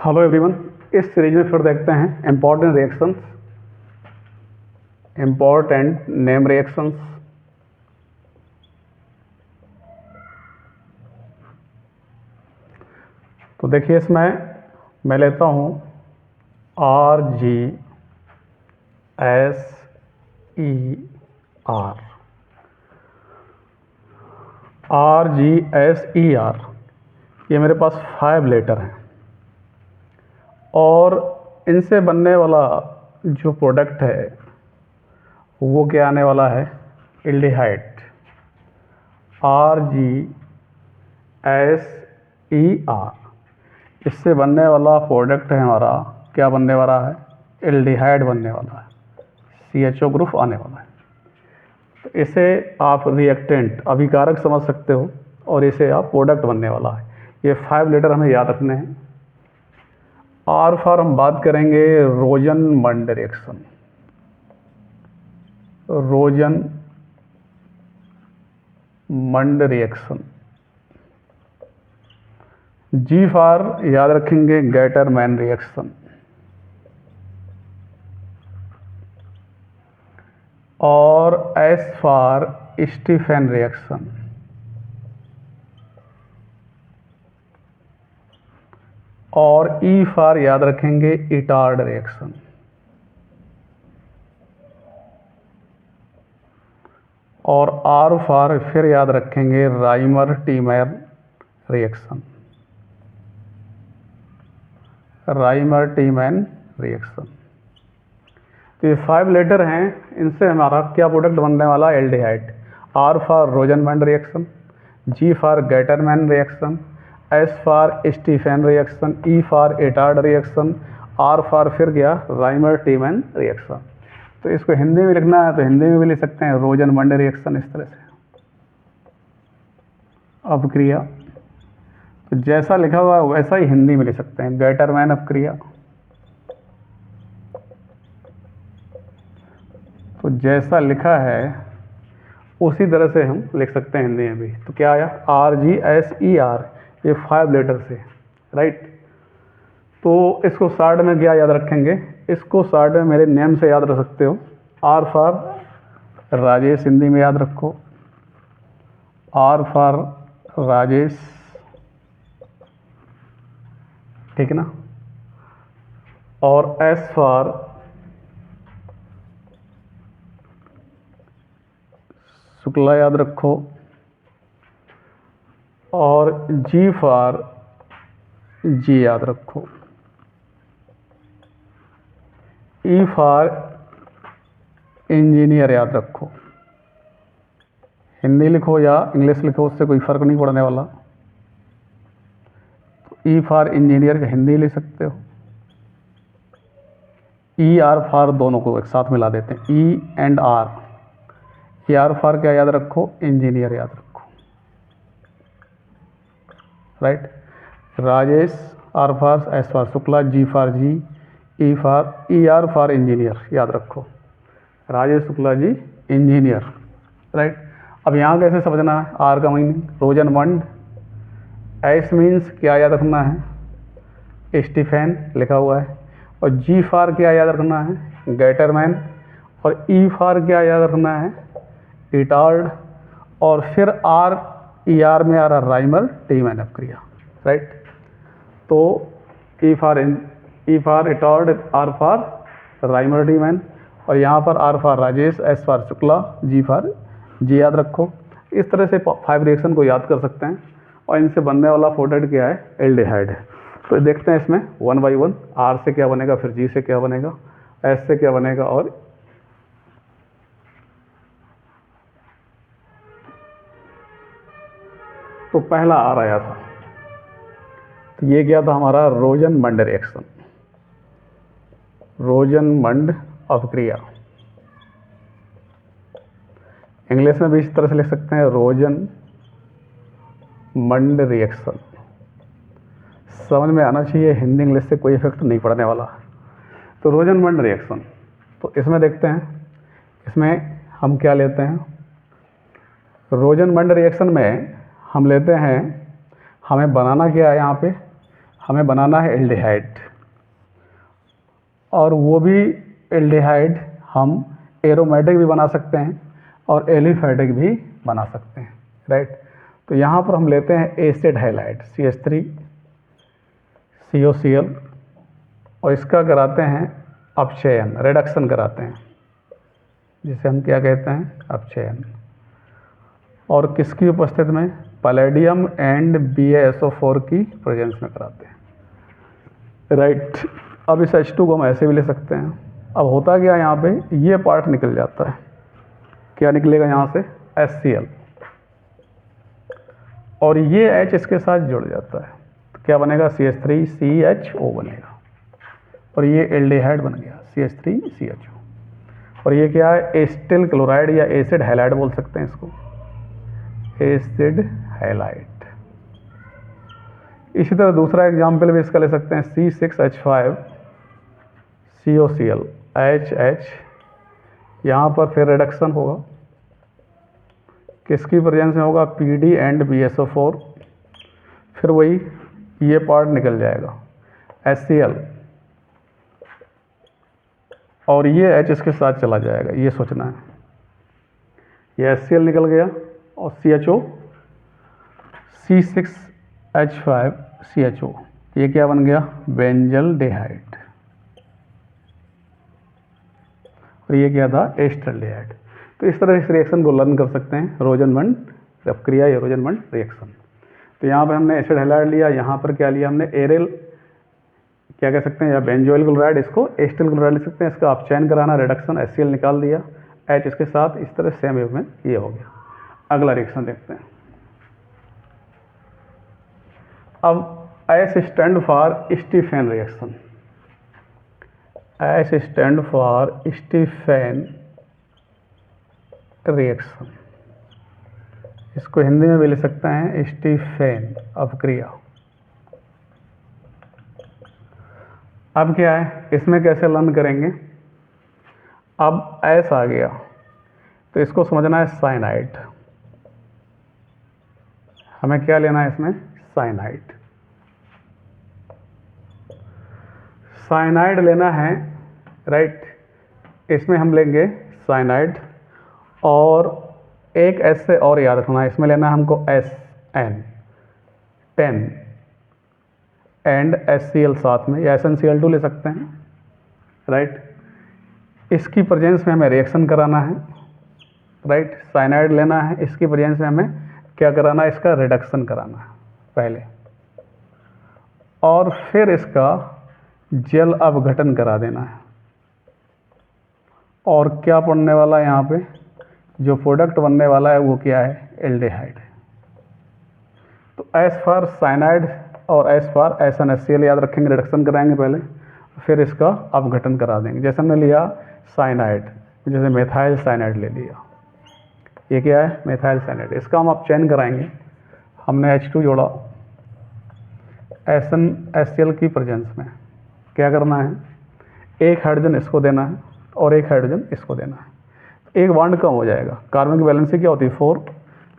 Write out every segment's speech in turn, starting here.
Hello everyone, इस series में फिर देखते हैं important reactions, important name reactions. तो देखिए, इसमें मैं लेता हूँ RGSER। RGSER ये मेरे पास 5 लेटर हैं और इनसे बनने वाला जो प्रोडक्ट है वो क्या आने वाला है, एल्डिहाइड। RGSER इससे बनने वाला प्रोडक्ट है हमारा, क्या बनने वाला है, एल्डिहाइड बनने वाला है, CHO ग्रुप आने वाला है। तो इसे आप रिएक्टेंट अभिकारक समझ सकते हो और इसे आप प्रोडक्ट बनने वाला है। ये 5 लेटर हमें याद रखने हैं। R फॉर हम बात करेंगे रोजन-मंड रिएक्शन, रोजन-मंड रिएक्शन। G फॉर याद रखेंगे गैटरमैन रिएक्शन, और S फॉर स्टीफन रिएक्शन, और E फॉर याद रखेंगे इटार्ड रिएक्शन, और R फॉर फिर याद रखेंगे राइमर-टीमर रिएक्शन, राइमर-टीमैन रिएक्शन। तो ये 5 लेटर हैं, इनसे हमारा क्या प्रोडक्ट बनने वाला, aldehyde. R for Rosenmund reaction, G for Gattermann reaction, S for Stephen reaction, E for Etard reaction, R for फिर गया राइमर-टीमैन रिएक्शन। तो इसको हिंदी में लिखना है तो हिंदी में भी लिख सकते हैं, रोजन-मंड रिएक्शन, इस तरह से अपक्रिया। तो जैसा लिखा हुआ है वैसा ही हिंदी में लिख सकते हैं, गैटरमैन अपक्रिया। तो जैसा लिखा है उसी तरह से हम लिख सकते हैं हिंदी में भी। तो क्या आया, RGSER, ये 5 लेटर से, राइट। तो इसको शॉर्ट में क्या याद रखेंगे, इसको शॉर्ट में मेरे नेम से याद रख सकते हो। R फॉर राजेश, हिंदी में याद रखो, R फॉर राजेश, ठीक है ना। और S फॉर शुक्ला याद रखो, और G फॉर जी याद रखो, E फॉर इंजीनियर याद रखो। हिंदी लिखो या इंग्लिश लिखो, उससे कोई फ़र्क नहीं पड़ने वाला। तो E फॉर इंजीनियर हिंदी लिख सकते हो, ER फॉर दोनों को एक साथ मिला देते हैं, E and R। ER for क्या याद रखो, इंजीनियर याद रखो, right. Rajesh, R for S for Shukla, G for ji, ER for engineer याद रखो, राजेश शुक्ला जी इंजीनियर, राइट। अब यहाँ कैसे समझना है, R का मीनिंग रोजन-मंड, S मीन्स क्या याद रखना है, स्टीफन लिखा हुआ है, और G फॉर क्या याद रखना है, गैटरमैन, और E फॉर क्या याद रखना है, इटार्ड, और फिर ER में आ रहा राइमर-टीमैन अपक्रिया, राइट। तो E फॉर इटार्ड, R फॉर राइमर-टीमैन, और यहाँ पर R for Rajesh, S for Shukla, G for ji याद रखो। इस तरह से 5 रिएक्शन को याद कर सकते हैं, और इनसे बनने वाला प्रोडक्ट क्या है, एल्डिहाइड है। तो देखते हैं इसमें 1 बाई 1, R से क्या बनेगा, फिर G से क्या बनेगा, S से क्या बनेगा, और तो पहला R आया था, तो ये क्या था हमारा, रोजन-मंड रिएक्शन, रोजन-मंड अपक्रिया। इंग्लिश में भी इस तरह से लिख सकते हैं, रोजन-मंड रिएक्शन। समझ में आना चाहिए, हिंदी इंग्लिश से कोई इफेक्ट नहीं पड़ने वाला। तो रोजन-मंड रिएक्शन, तो इसमें देखते हैं, इसमें हम क्या लेते हैं, रोजन-मंड रिएक्शन में हम लेते हैं, हमें बनाना क्या है यहाँ पे, हमें बनाना है एल्डिहाइड, और वो भी एल्डिहाइड हम एरोमेटिक भी बना सकते हैं और एलिफैटिक भी बना सकते हैं, राइट। तो यहाँ पर हम लेते हैं एसिड हैलाइड CH3 COCl और इसका कराते हैं अपचयन, रिडक्शन कराते हैं, जिसे हम क्या कहते हैं, अपचयन। और किसकी उपस्थित में, पैलेडियम एंड BaSO4 की प्रेजेंस में कराते हैं, राइट। अब इस H2 को हम ऐसे भी ले सकते हैं। अब होता क्या है, यहाँ पे ये पार्ट निकल जाता है, क्या निकलेगा यहाँ से, HCl, और ये H इसके साथ जुड़ जाता है, तो क्या बनेगा, CH3CHO बनेगा, और ये एल्डिहाइड बन गया CH3CHO। और ये क्या है, एसिटिल क्लोराइड या एसिड हैलाइड बोल सकते हैं इसको, एसिड हैलाइड। इसी तरह दूसरा एग्जाम्पल भी इसका ले सकते हैं, C6H5 COCl HH, यहाँ पर फिर रिडक्शन होगा, किसकी प्रेजेंस में होगा, PD एंड BaSO4, फिर वही ये पार्ट निकल जाएगा HCl, और ये H इसके साथ चला जाएगा, ये सोचना है। ये HCl निकल गया और CHO C6H5 CHO, ये क्या बन गया, बेंजल डेहाइड, और ये क्या था, एस्टल्डिहाइड। तो इस तरह इस रिएक्शन को लर्न कर सकते हैं, रोजनमंड प्रक्रिया या रोजनमंड रिएक्शन। तो यहाँ पे हमने एसिड हैलाइड लिया, यहाँ पर क्या लिया हमने, एरिल क्या कह सकते हैं, या बेंजोइल क्लोराइड, इसको एस्टिल क्लोराइड लिख सकते हैं। इसका अपचयन कराना, रिडक्शन, HCl निकाल दिया, H इसके साथ, इस तरह सेम वे में ये हो गया। अगला रिएक्शन देखते हैं। अब S stand for Stephen reaction, S stand for Stephen reaction, इसको हिंदी में भी लिख सकते हैं स्टीफेन अपक्रिया। अब क्या है, इसमें कैसे लर्न करेंगे, अब S आ गया तो इसको समझना है साइनाइड, हमें क्या लेना है इसमें, साइनाइड, साइनाइड लेना है, राइट। इसमें हम लेंगे साइनाइड, और एक S से और याद रखना है, इसमें लेना है हमको SN 10 एंड HCl साथ में, या SnCl2 ले सकते हैं, राइट। इसकी प्रेजेंस में हमें रिएक्शन कराना है, राइट। साइनाइड लेना है, इसकी प्रेजेंस में हमें क्या कराना है, इसका रिडक्शन कराना है पहले, और फिर इसका जल अपघटन करा देना है। और क्या बनने वाला है यहाँ पे, जो प्रोडक्ट बनने वाला है वो क्या है, एल्डिहाइड। तो S फॉर साइनाइड और S फॉर SnHCl याद रखेंगे, रिडक्शन कराएंगे पहले, फिर इसका अपघटन करा देंगे। जैसे हमने लिया साइनाइड, जैसे मेथाइल साइनाइड ले लिया, ये क्या है, मेथाइल साइनाइड, इसका हम अपचयन कराएंगे। हमने H2 जोड़ा SnHCl की प्रेजेंस में, क्या करना है, एक हाइड्रोजन इसको देना है और एक हाइड्रोजन इसको देना है, एक बॉन्ड कम हो जाएगा। कार्बन की वैलेंसी क्या होती है, 4,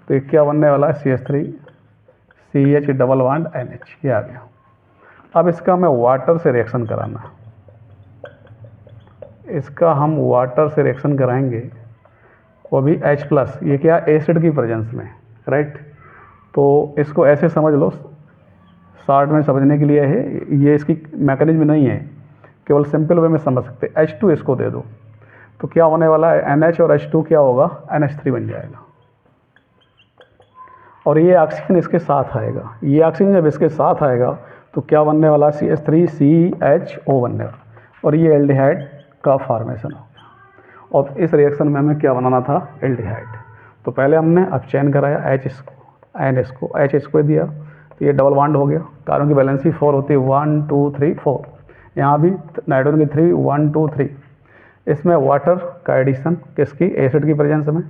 तो एक क्या बनने वाला है, CH3 CH double bond NH, ये आ गया। अब इसका हमें वाटर से रिएक्शन कराना है, इसका हम वाटर से रिएक्शन कराएंगे, वो भी H+, ये क्या, एसिड की प्रेजेंस में, राइट। तो इसको ऐसे समझ लो, शॉर्ट में समझने के लिए है, ये इसकी मैकेनिज्म नहीं है, केवल सिंपल वे में समझ सकते। H2 इसको दे दो, तो क्या होने वाला है, NH और H2 क्या होगा, NH3 बन जाएगा, और ये ऑक्सीजन इसके साथ आएगा। ये ऑक्सीजन जब इसके साथ आएगा तो क्या बनने वाला, CH3CHO बनने वाला, और ये एल्डिहाइड का फॉर्मेशन हो गया। और इस रिएक्शन में हमें क्या बनाना था, एल्डिहाइड। तो पहले हमने अपचयन कराया, H इसको, N इसको, H इसको दिया, तो ये डबल बॉन्ड हो गया। कार्बन की वैलेंसी 4 होती है, 1 2 3 4, यहाँ भी नाइट्रोजन की 3 1 2 3। इसमें वाटर का एडिशन, किसकी, एसिड की प्रेजेंस में,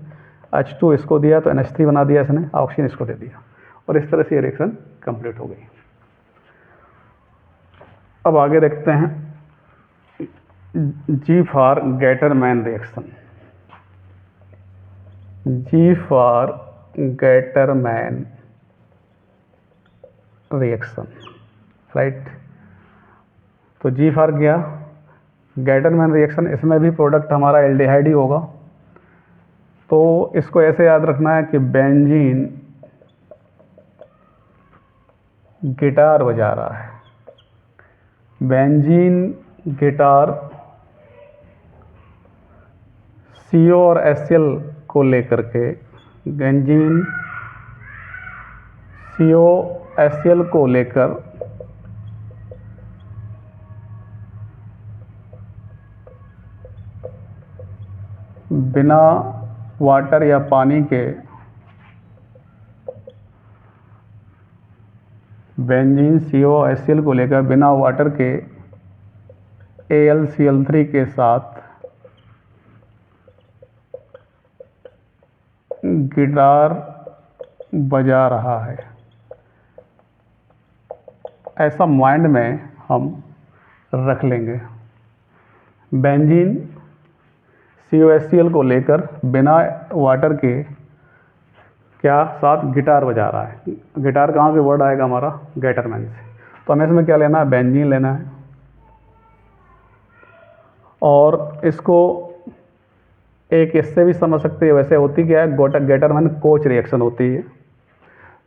H2 इसको दिया तो NH3 बना दिया इसने, ऑक्सीजन इसको दे दिया, और इस तरह से ये रिएक्शन कंप्लीट हो गई। अब आगे देखते हैं G for Gattermann reaction, G for Gattermann reaction, right. तो जी फॉर गया गेटरमैन रिएक्शन, इसमें भी प्रोडक्ट हमारा एल्डिहाइड ही होगा। तो इसको ऐसे याद रखना है कि बेंजीन गिटार बजा रहा है, बेंजीन गिटार CO और HCl को लेकर के, बेंजीन CO HCl को लेकर बिना वाटर या पानी के, बेंजीन CO HCl को लेकर बिना वाटर के AlCl3 के साथ गिटार बजा रहा है। ऐसा माइंड में हम रख लेंगे। बेंजीन COHCl को लेकर बिना वाटर के क्या साथ गिटार बजा रहा है। गिटार कहाँ से वर्ड आएगा हमारा, गेटरमैन से। तो हमें इसमें क्या लेना है, बेंजीन लेना है। और इसको एक इससे भी समझ सकते हैं, वैसे होती क्या है, गेटरमैन कोच रिएक्शन होती है।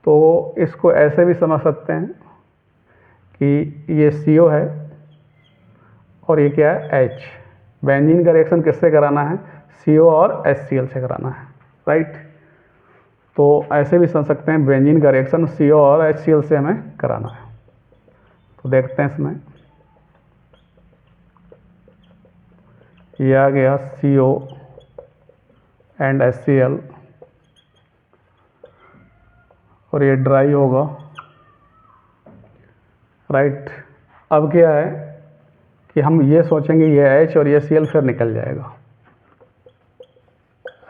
तो इसको ऐसे भी समझ सकते हैं कि ये CO है और ये क्या है, H। बेंजीन का रिएक्शन किससे कराना है, CO और HCl से कराना है, राइट। तो ऐसे भी समझ सकते हैं बेंजीन का रिएक्शन CO और HCl से हमें कराना है। तो देखते हैं इसमें, ये आ गया CO एंड HCl और ये ड्राई होगा, राइट। अब क्या है कि हम ये सोचेंगे ये H और ये Cl फिर निकल जाएगा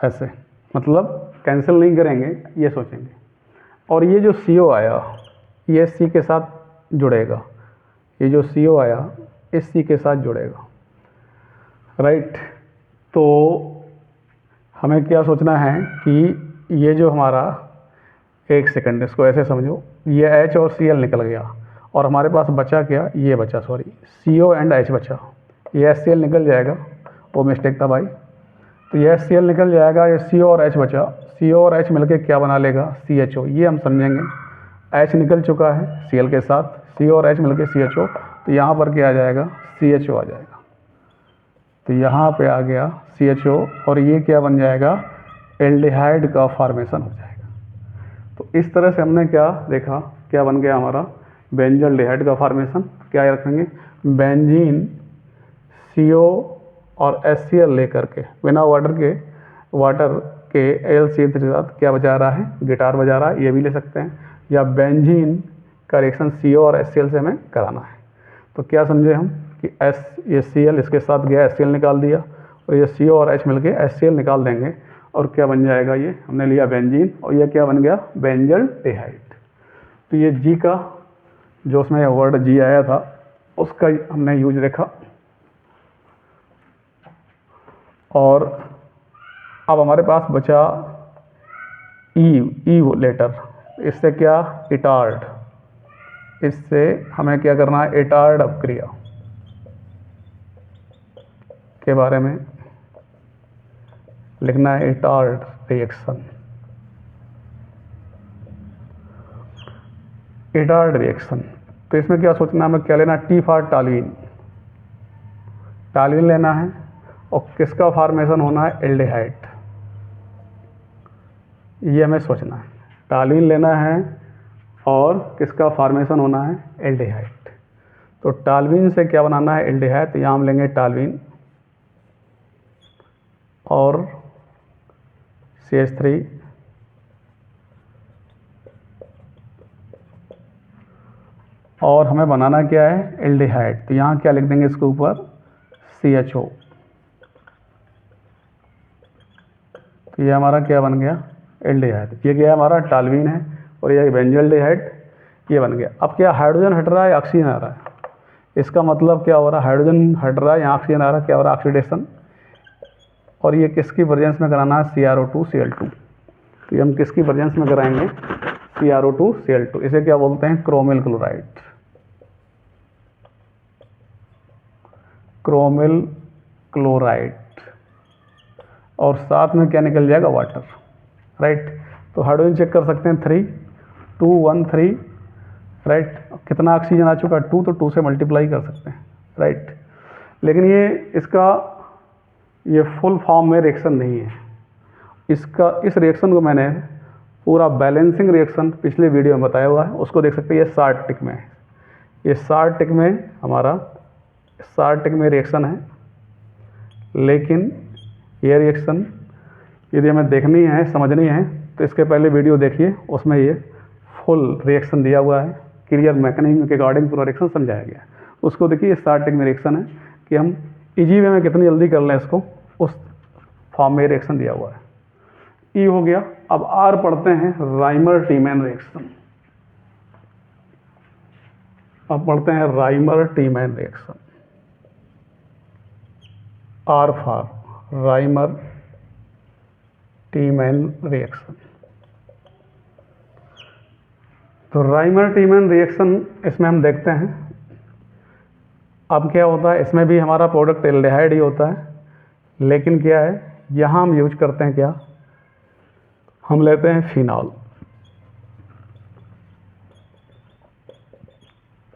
ऐसे, मतलब कैंसिल नहीं करेंगे, ये सोचेंगे। और ये जो CO आया ये C के साथ जुड़ेगा, ये जो CO आया इस C के साथ जुड़ेगा, राइट। तो हमें क्या सोचना है कि ये जो हमारा, एक सेकंड इसको ऐसे समझो, ये H और Cl निकल गया और हमारे पास बचा क्या, ये बचा, सॉरी CO एंड H बचा, ये HCl निकल जाएगा, वो मिस्टेक था भाई। तो ये HCl निकल जाएगा, ये CO और H बचा, CO और H मिलके क्या बना लेगा, CHO। ये हम समझेंगे, H निकल चुका है Cl के साथ, CO और H मिलके CHO, तो यहाँ पर क्या आ जाएगा, CHO आ जाएगा। तो यहाँ पे आ गया CHO और ये क्या बन जाएगा, एल्डिहाइड का फॉर्मेशन हो जाएगा। तो इस तरह से हमने क्या देखा, क्या बन गया हमारा, बेंजल्डिहाइड का फॉर्मेशन। क्या रखेंगे, बेंजीन CO और HCl लेकर के बिना वाटर के AlCl3 के साथ क्या बजा रहा है, गिटार बजा रहा है, ये भी ले सकते हैं। या बेंजीन का रिएक्शन CO और HCl से हमें कराना है। तो क्या समझे हम कि ये Cl इसके साथ गया, HCl निकाल दिया, और ये CO और H मिलके HCl निकाल देंगे और क्या बन जाएगा, ये हमने लिया बेंजीन और ये क्या बन गया, बेंजल्डिहाइड। तो ये G का जो उसमें वर्ड G आया था उसका हमने यूज देखा। और अब हमारे पास बचा ई लेटर, इससे क्या, इटार्ड। इससे हमें क्या करना है, इटार्ड अपक्रिया के बारे में लिखना है, इटार्ड रिएक्शन। इटार्ड रिएक्शन, तो इसमें क्या सोचना है, हमें क्या लेना, T फॉर टालवीन, टालवीन लेना है। और किसका फॉर्मेशन होना है, एल्डिहाइड, ये हमें सोचना है। टालवीन लेना है और किसका फॉर्मेशन होना है, एल्डिहाइड। तो टालवीन से क्या बनाना है, एल्डिहाइड। तो यहाँ हम लेंगे टालवीन और CH3 और हमें बनाना क्या है, एल्डिहाइड। तो यहाँ क्या लिख देंगे इसके ऊपर, CHO। तो ये हमारा क्या बन गया, एल्डिहाइड। ये क्या है, हमारा टालवीन है और ये बेंजल्डिहाइड, ये बन गया। अब क्या, हाइड्रोजन हट रहा है या ऑक्सीजन आ रहा है, इसका मतलब क्या हो रहा है, हाइड्रोजन हट रहा है या ऑक्सीजन आ रहा है, क्या हो रहा है, ऑक्सीडेशन। और ये किसकी प्रेजेंस में कराना है, CrO2Cl2। तो ये हम किसकी प्रेजेंस में कराएंगे, CrO2Cl2। इसे क्या बोलते हैं, क्रोमिल क्लोराइड। क्रोमिल क्लोराइड, और साथ में क्या निकल जाएगा, वाटर, राइट। तो हाइड्रोजन चेक कर सकते हैं, 3 2 1 3, राइट। कितना ऑक्सीजन आ चुका है, 2, तो 2 से मल्टीप्लाई कर सकते हैं, राइट। लेकिन ये फुल फॉर्म में रिएक्शन नहीं है। इस रिएक्शन को मैंने पूरा बैलेंसिंग रिएक्शन पिछले वीडियो में बताया हुआ है, उसको देख सकते हैं। ये सार्टिक में है, ये सार्टिक में हमारा सार्टिक में रिएक्शन है। लेकिन ये रिएक्शन यदि हमें देखनी है, समझनी है, तो इसके पहले वीडियो देखिए, उसमें ये फुल रिएक्शन दिया हुआ है, क्लियर मैकेनिज्म के अकॉर्डिंग पूरा रिएक्शन समझाया गया है। उसको देखिए, ये सार्टिक में रिएक्शन है कि हम इजी वे में कितनी जल्दी कर लें इसको, उस फॉर्म में रिएक्शन दिया हुआ है। ई हो गया। अब आर पढ़ते हैं, राइमर टीमैन रिएक्शन। अब पढ़ते हैं Reimer Tiemann reaction. R for Reimer Tiemann reaction. तो राइमर टीमैन रिएक्शन इसमें हम देखते हैं। अब क्या होता है, इसमें भी हमारा प्रोडक्ट एल्डिहाइड ही होता है, लेकिन क्या है, यहाँ हम यूज करते हैं क्या, हम लेते हैं फिनॉल।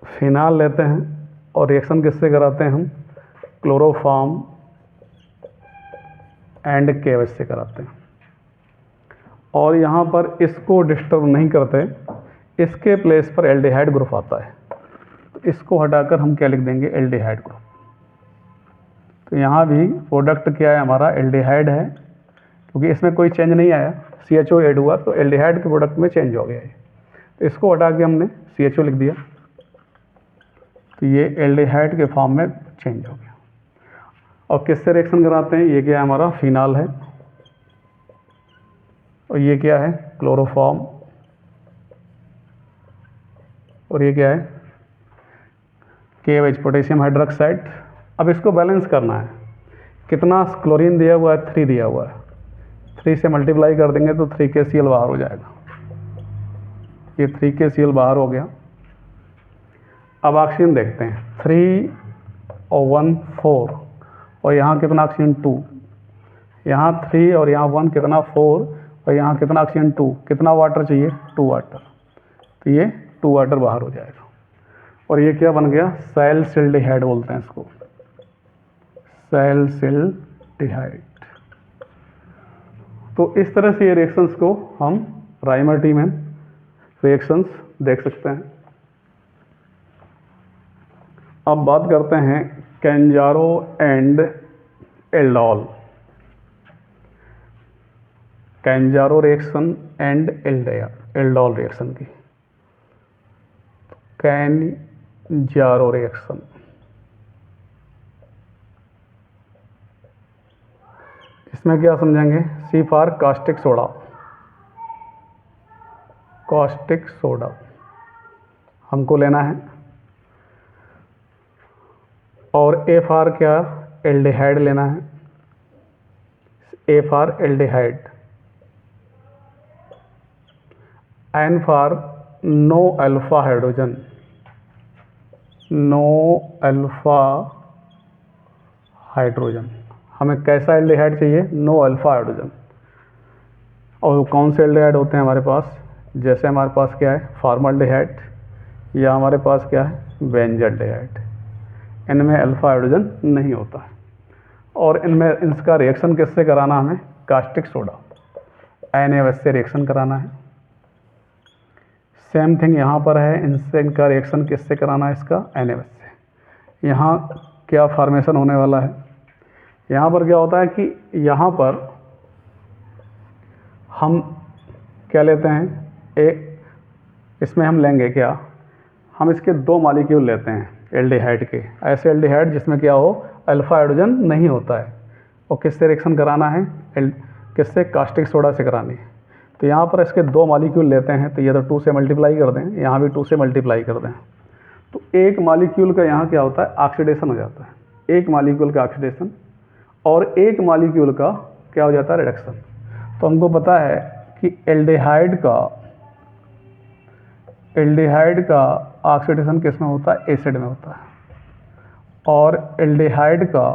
फिनॉल लेते हैं और रिएक्शन किससे कराते हैं हम, क्लोरोफॉर्म एंड KOH से कराते हैं। और यहाँ पर इसको डिस्टर्ब नहीं करते, इसके प्लेस पर एल्डिहाइड ग्रुप आता है, तो इसको हटाकर हम क्या लिख देंगे, एल्डिहाइड ग्रुप। तो यहाँ भी प्रोडक्ट क्या है हमारा, एल्डिहाइड है, क्योंकि इसमें कोई चेंज नहीं आया, CHO ऐड हुआ तो एल्डिहाइड के प्रोडक्ट में चेंज हो गया है। तो इसको हटा के हमने CHO लिख दिया, तो ये एल्डिहाइड के फॉर्म में चेंज हो गया। और किससे रिएक्शन कराते हैं, ये क्या है हमारा, फिनॉल है, और ये क्या है, क्लोरोफॉर्म, और ये क्या है, KOH पोटेशियम हाइड्रोक्साइड। अब इसको बैलेंस करना है, कितना क्लोरीन दिया हुआ है, 3 दिया हुआ है, 3 से मल्टीप्लाई कर देंगे तो 3KCl बाहर हो जाएगा। ये 3KCl बाहर हो गया। अब ऑक्सीजन देखते हैं, 3 और 1 4, और यहाँ कितना ऑक्सीजन, 2, यहाँ 3 और यहाँ 1 कितना, 4, और यहाँ कितना ऑक्सीजन, 2, कितना वाटर चाहिए, 2 वाटर, तो ये 2 वाटर बाहर हो जाएगा। और ये क्या बन गया, सैलिसिल्डिहाइड बोलते हैं इसको, सैलिसिल्डिहाइड। तो इस तरह से ये रिएक्शंस को हम राइमर टीमैन रिएक्शंस देख सकते हैं। अब बात करते हैं Cannizzaro and aldol, Cannizzaro reaction and aldol reaction की। कैंजारो रिएक्शन, इसमें क्या समझेंगे, C for caustic soda, caustic soda हमको लेना है, और A फॉर क्या, एल्डिहाइड लेना है, A for aldehyde, N for no alpha hydrogen, no alpha hydrogen. हमें कैसा एल्डिहाइड चाहिए, नो अल्फा हाइड्रोजन। और कौन से एल्डिहाइड होते हैं हमारे पास, जैसे हमारे पास क्या है, फॉर्मल्डिहाइड, या हमारे पास क्या है, बेंजल्डिहाइड। इनमें अल्फा हाइड्रोजन नहीं होता है, और इनमें इसका रिएक्शन किससे कराना, हमें कास्टिक सोडा NaOH से रिएक्शन कराना है। सेम थिंग यहाँ पर है, इनसे इनका रिएक्शन किससे कराना है, इसका NaOH से। यहाँ क्या फॉर्मेशन होने वाला है, यहाँ पर क्या होता है कि यहाँ पर हम क्या लेते हैं, इसमें हम लेंगे क्या, हम इसके 2 मॉलिक्यूल लेते हैं एल्डिहाइड के, ऐसे एल्डिहाइड जिसमें क्या हो, अल्फा हाइड्रोजन नहीं होता है, और किससे रिएक्शन कराना है, किससे, कास्टिक सोडा से करानी है। तो यहाँ पर इसके 2 मॉलिक्यूल लेते हैं, तो ये तो 2 से मल्टीप्लाई कर दें, यहाँ भी 2 से मल्टीप्लाई कर दें, तो एक मॉलिक्यूल का यहाँ क्या होता है, ऑक्सीडेशन हो जाता है, एक मॉलिक्यूल का ऑक्सीडेशन, और एक मॉलिक्यूल का क्या हो जाता है, रिडक्शन। तो हमको पता है कि एल्डिहाइड का ऑक्सीडेशन किस में होता है, एसिड में होता है, और एल्डिहाइड का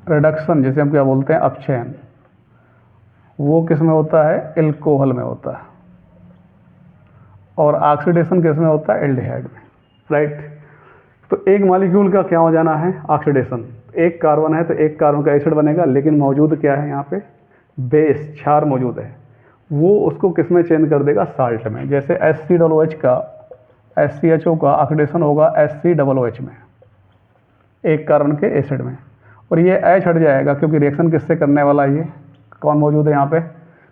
रिडक्शन, जिसे हम क्या बोलते हैं अपचयन, वो किस में होता है? एल्कोहल में होता है। और ऑक्सीडेशन किस में होता है? एल्डिहाइड में, राइट। तो एक मॉलिक्यूल का क्या हो जाना है? ऑक्सीडेशन। एक कार्बन है तो एक कार्बन का एसिड बनेगा, लेकिन मौजूद क्या है यहाँ पे? बेस, क्षार मौजूद है। वो उसको किस में चेंज कर देगा? साल्ट में। जैसे HCOOH का, HCHO का ऑक्सीडेशन होगा HCOOH में, एक कार्बन के एसिड में, और ये H हट जाएगा क्योंकि रिएक्शन किससे करने वाला है? ये कौन मौजूद है यहाँ पे?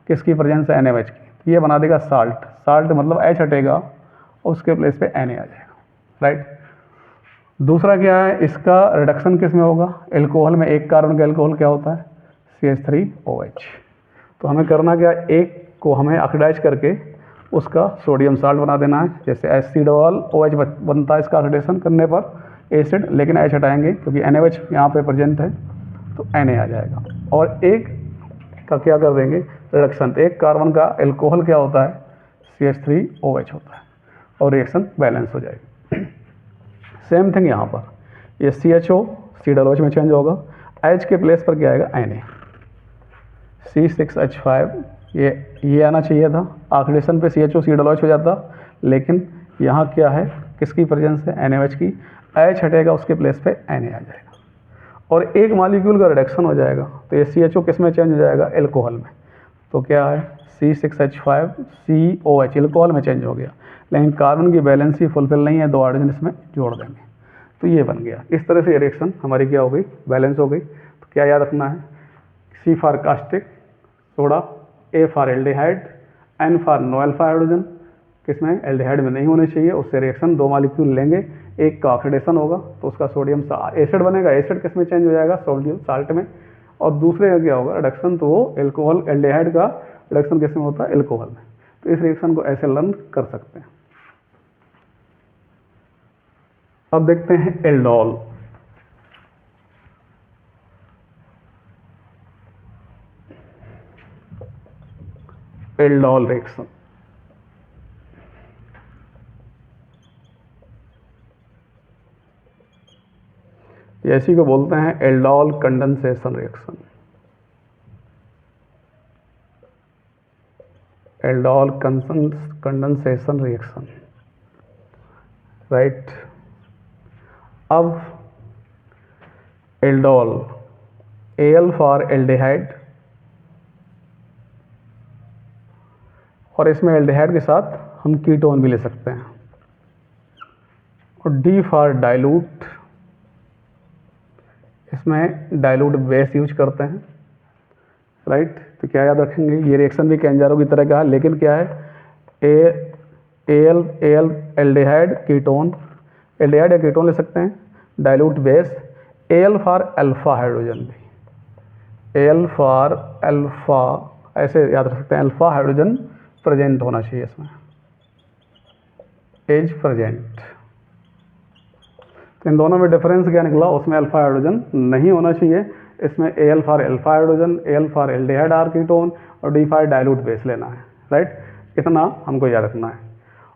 किसकी प्रेजेंस है? NaOH की। ये बना देगा साल्ट। साल्ट मतलब H हटेगा और उसके प्लेस पे Na आ जाएगा, राइट। दूसरा क्या है? इसका रिडक्शन किस में होगा? एल्कोहल में। एक कार्बन का एल्कोहल क्या होता है? CH3OH। तो हमें करना क्या? एक को हमें ऑक्सीडाइज करके उसका सोडियम साल्ट बना देना है। जैसे HCOOH बनता है इसका ऑक्सीडेशन करने पर एसिड, लेकिन H हटाएंगे क्योंकि NaOH यहाँ पे प्रेजेंट है, तो Na आ जाएगा। और एक का क्या कर देंगे? रिडक्शन। एक कार्बन का एल्कोहल क्या होता है? CH3OH होता है, और रिएक्शन बैलेंस हो जाएगी। सेम थिंग यहाँ पर, ये CHO COOH में चेंज होगा, H के प्लेस पर क्या आएगा? Na। C6H5 ये आना चाहिए था, ऑक्सीडेशन पे CHO COOH हो जाता, लेकिन यहाँ क्या है? किसकी प्रेजेंस है? NaOH की। H हटेगा, उसके प्लेस पे Na आ जाएगा, और एक मॉलिक्यूल का रिडक्शन हो जाएगा, तो ये CHO किस में चेंज हो जाएगा? एल्कोहल में। तो क्या है? C6H5 COH एल्कोहल में चेंज हो गया, लेकिन कार्बन की बैलेंस ही फुलफिल नहीं है, दो हाइड्रोजन इसमें जोड़ देंगे, तो ये बन गया। इस तरह से ये रिएक्शन हमारी क्या हो गई? बैलेंस हो गई। तो क्या याद रखना है? C for caustic soda, A for aldehyde, N for no alpha hydrogen, किसमें? एल्डिहाइड में नहीं होने चाहिए। उससे रिएक्शन दो मॉलिक्यूल लेंगे, एक का ऑक्सीडेशन होगा तो उसका सोडियम एसिड बनेगा, एसिड किस में चेंज हो जाएगा? सोडियम साल्ट में। और दूसरे का क्या होगा? रिडक्शन, तो वो एल्कोहल, एल्डिहाइड का रिडक्शन किस में होता है? एल्कोहल में। तो इस रिएक्शन को ऐसे लर्न कर सकते हैं। अब देखते हैं एल्डोल। एल्डोल रिएक्शन, इसी को बोलते हैं aldol condensation reaction. Aldol condensation reaction, right. अब एल्डोल, Al फॉर एल्डिहाइड, और इसमें एल्डिहाइड के साथ हम कीटोन भी ले सकते हैं, और D फॉर डाइल्यूट, इसमें डाइल्यूट बेस यूज करते हैं, राइट। तो क्या याद रखेंगे? ये रिएक्शन भी कैंजारो की तरह का है, लेकिन क्या है? Al एल्डिहाइड कीटोन, एल्डिहाइड या कीटोन ले सकते हैं, dilute base. Al for alpha hydrogen भी, Al फॉर अल्फा, ऐसे याद रख सकते हैं, अल्फा हाइड्रोजन प्रेजेंट होना चाहिए इसमें, एज प्रेजेंट। तो इन दोनों में डिफरेंस क्या निकला? उसमें अल्फा हाइड्रोजन नहीं होना चाहिए, इसमें Al for alpha hydrogen, Al for aldehyde or ketone, और D फॉर डाइल्यूट बेस लेना है, राइट। इतना हमको याद रखना है।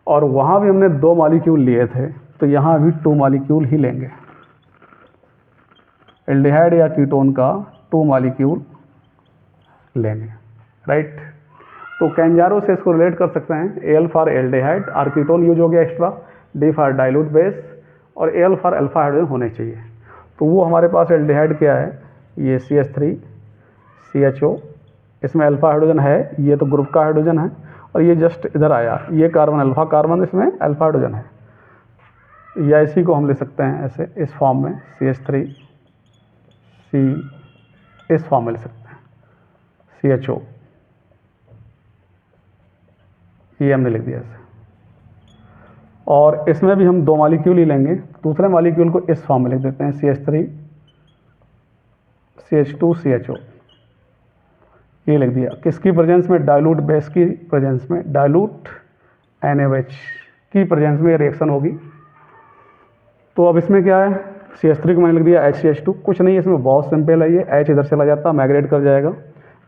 और वहाँ भी हमने दो मॉलिक्यूल लिए थे, तो यहाँ भी 2 मॉलिक्यूल ही लेंगे, एल्डिहाइड या कीटोन का 2 मॉलिक्यूल लेंगे, राइट। तो कैंजारो से इसको रिलेट कर सकते हैं, Al for aldehyde, or ketone use हो गया extra, D for dilute base, और Al फॉर अल्फा हाइड्रोजन होने चाहिए। तो वो हमारे पास एल्डिहाइड क्या है? ये CH3 CHO, इसमें अल्फा हाइड्रोजन है, ये तो ग्रुप का हाइड्रोजन है, और ये जस्ट इधर आया, ये कार्बन अल्फा कार्बन, इसमें अल्फा हाइड्रोजन है, या इसी को हम ले सकते हैं ऐसे, इस फॉर्म में CH3 C, इस फॉर्म में ले सकते हैं CHO, ये हमने लिख दिया ऐसे। और इसमें भी हम 2 मॉलिक्यूल ही लेंगे, दूसरे मॉलिक्यूल को इस फॉर्म में लिख देते हैं CH3 CH2 CHO, ये लिख दिया। किसकी प्रेजेंस में? डाइल्यूट बेस की प्रेजेंस में, डाइल्यूट NaOH की प्रेजेंस में रिएक्शन होगी। तो अब इसमें क्या है? CH3 को मैंने लिख दिया HCH2, कुछ नहीं, इसमें बहुत सिंपल है, ये H इधर चला जाता, माइग्रेट कर जाएगा,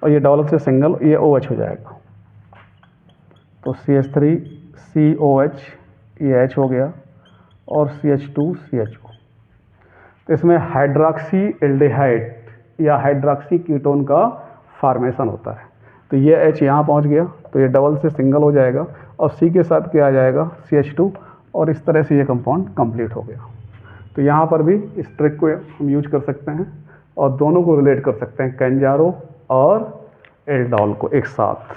और ये डबल से सिंगल, ये OH हो जाएगा। तो CH3 COH, ये H हो गया, और CH2CHO। तो इसमें हाइड्रॉक्सी एल्डिहाइड या हाइड्रॉक्सी कीटोन का फॉर्मेशन होता है। तो ये H यहाँ पहुँच गया तो ये डबल से सिंगल हो जाएगा और C के साथ क्या आ जाएगा CH2 और इस तरह से ये कंपाउंड कंप्लीट हो गया। तो यहाँ पर भी इस ट्रिक को हम यूज कर सकते हैं और दोनों को रिलेट कर सकते हैं, कैंजारो और एल्डोल को एक साथ।